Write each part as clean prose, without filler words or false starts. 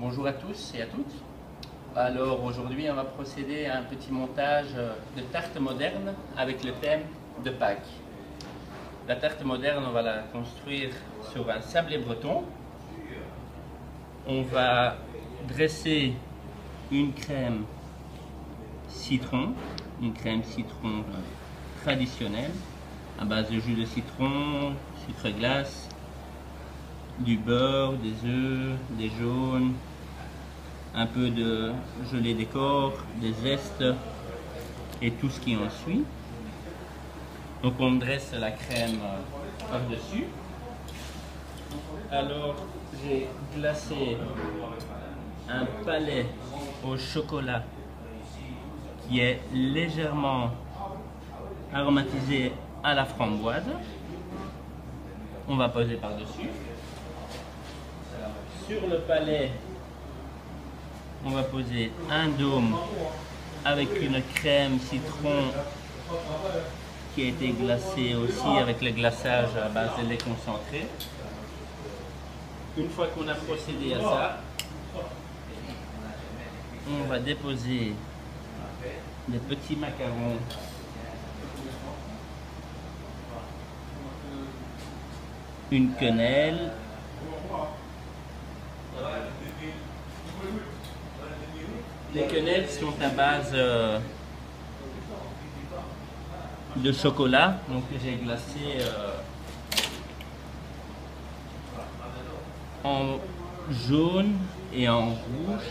Bonjour à tous et à toutes. Alors aujourd'hui on va procéder à un petit montage de tarte moderne avec le thème de Pâques. La tarte moderne, on va la construire sur un sablé breton. On va dresser une crème citron traditionnelle à base de jus de citron, sucre glace, du beurre, des œufs, des jaunes, un peu de gelée d'écorce, des zestes et tout ce qui en suit. Donc on dresse la crème par-dessus. Alors j'ai glacé un palais au chocolat qui est légèrement aromatisé à la framboise. On va poser par-dessus. Sur le palais, on va poser un dôme avec une crème citron qui a été glacée aussi avec le glaçage à base de lait concentré. Une fois qu'on a procédé à ça, on va déposer des petits macarons une quenelle, les quenelles sont à base de chocolat, donc j'ai glacé en jaune et en rouge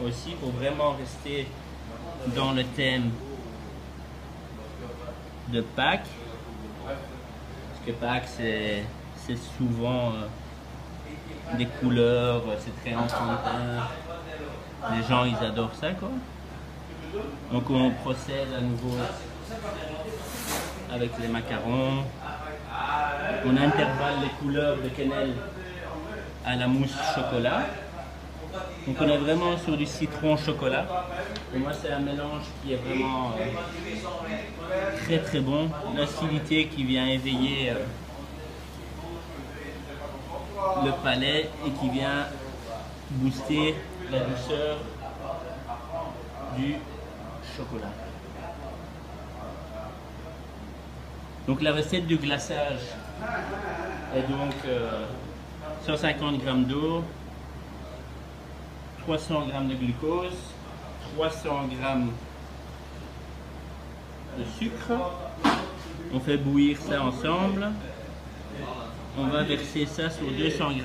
aussi pour vraiment rester dans le thème de Pâques, parce que Pâques c'est souvent des couleurs, c'est très enfantin, les gens ils adorent ça quoi. Donc on procède à nouveau avec les macarons, on intervalle les couleurs de quenelle à la mousse chocolat. Donc on est vraiment sur du citron chocolat. Pour moi c'est un mélange qui est vraiment très très bon. L'acidité qui vient éveiller le palais et qui vient booster la douceur du chocolat. Donc la recette du glaçage est donc 150 g d'eau, 300 g de glucose, 300 g de sucre. On fait bouillir ça ensemble. On va verser ça sur 200 g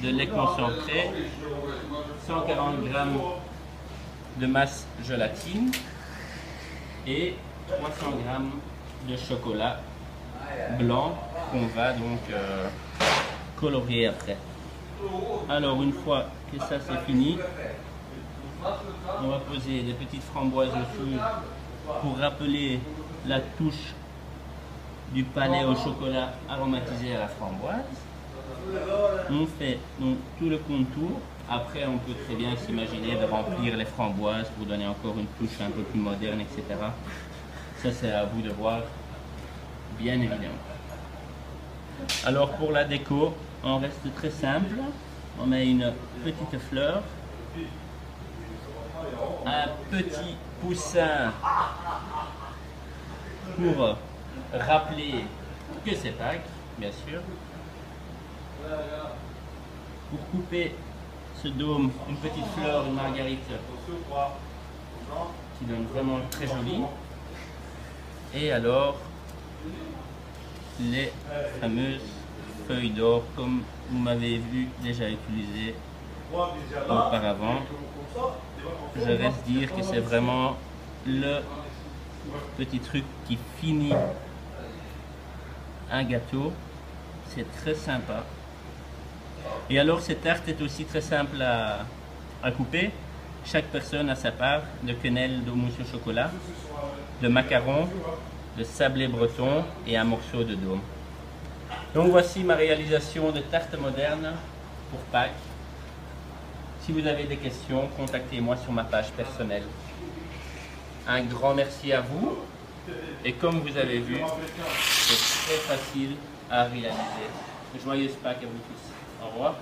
de lait concentré, 140 g de masse gélatine et 300 g de chocolat blanc qu'on va donc colorier après. Alors une fois que ça c'est fini, on va poser des petites framboises au-dessus pour rappeler la touche du palais au chocolat aromatisé à la framboise. On fait donc tout le contour. Après on peut très bien s'imaginer de remplir les framboises pour donner encore une touche un peu plus moderne, etc. Ça c'est à vous de voir, bien évidemment. Alors pour la déco, on reste très simple. On met une petite fleur, un petit poussin pour rappeler que c'est Pâques, bien sûr. Pour couper ce dôme, une petite fleur, une marguerite qui donne vraiment très joli. Et alors les fameuses feuilles d'or comme vous m'avez vu déjà utiliser auparavant. Je reste dire que c'est vraiment le petit truc qui finit un gâteau. C'est très sympa. Et alors cette tarte est aussi très simple à couper. Chaque personne a sa part de quenelle, de mousse au chocolat, de macarons, de sablé breton et un morceau de dôme. Donc voici ma réalisation de tarte moderne pour Pâques. Si vous avez des questions, contactez-moi sur ma page personnelle. Un grand merci à vous. Et comme vous avez vu, c'est très facile à réaliser. Joyeuses Pâques à vous tous. Au revoir.